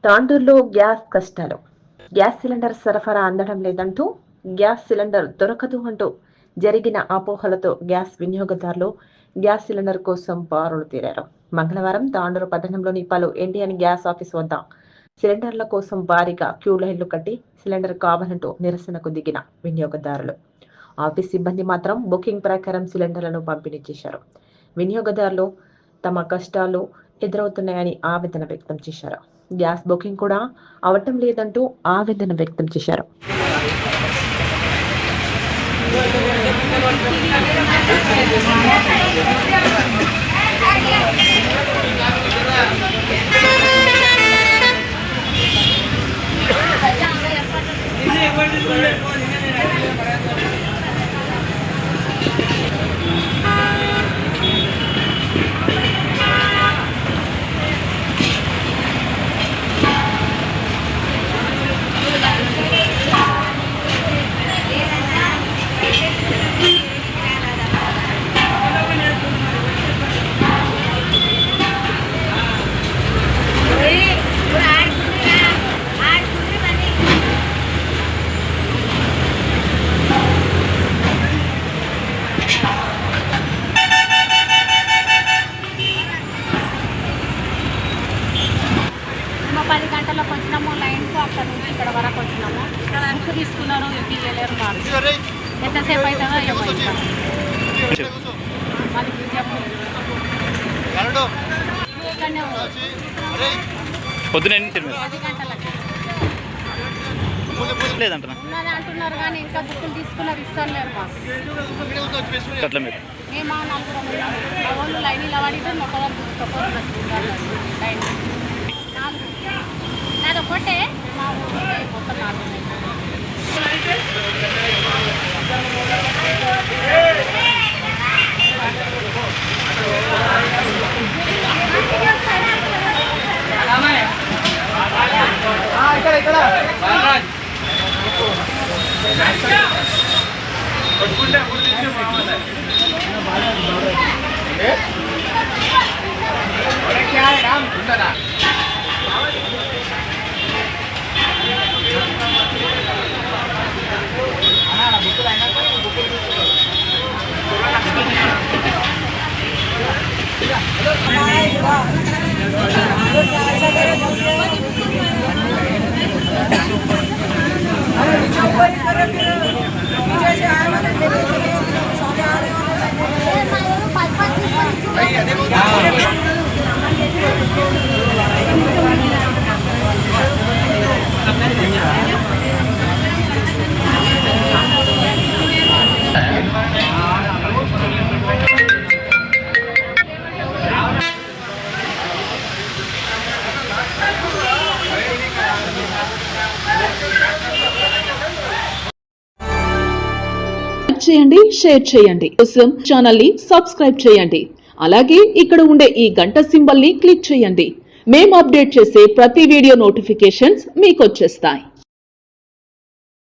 తాండూరులో gas కష్టాలు. Gas cylinder సరఫరా అందడం లేదంటూ, గ్యాస్ సిలిండర్ దొరకదు అంటూ జరిగిన అపోహలతో గ్యాస్ వినియోగదారులు గ్యాస్ సిలిండర్ కోసం బారులు తీరారు. మంగళవారం తాండూరు పట్టణంలోని పలు ఇండియన్ గ్యాస్ ఆఫీస్ వద్ద సిలిండర్ల కోసం భారీగా క్యూ లైన్లు కట్టి సిలిండర్ కావాలంటూ నిరసనకు దిగిన వినియోగదారులు. ఆఫీస్ సిబ్బంది మాత్రం బుకింగ్ ప్రకారం సిలిండర్లను పంపిణీ చేశారు. వినియోగదారులు తమ కష్టాలు ఎదురవుతున్నాయని ఆవేదన వ్యక్తం చేశారు. గ్యాస్ బుకింగ్ కూడా అవటం లేదంటూ ఆవేదన వ్యక్తం చేశారు. పది గంటలకు వచ్చినాము, లైన్కు అక్కడ నుంచి ఇక్కడ వరకు వచ్చినాము. బుక్ తీసుకున్నారు, ఇవ్వలేరు మాకు. ఎంతసేపు అవుతుందో ఏమైనా మాది ఇక్కడనే పొద్దున 10 గంటలకి ఉన్నది అంటున్నారు, కానీ ఇంకా బుక్కులు తీసుకున్నారు, ఇస్తలేరు మాకు. మేము 4 ఉన్నాము. మా వాళ్ళు లైన్ ఇలా పడితే మొక్కలు తీసుకోవాలి లైన్ నాది ఒకటే, మా ఊళ్ళో మొత్తం 4 ఉన్నాయి. చేయండి, షేర్ చేయండి. కోసం ఛానల్ ని సబ్స్క్రైబ్ చేయండి. అలాగే ఇక్కడ ఉండే ఈ గంట సింబల్ ని క్లిక్ చేయండి. మేము అప్డేట్ చేసే ప్రతి వీడియో నోటిఫికేషన్స్ మీకు వచ్చేస్తాయి.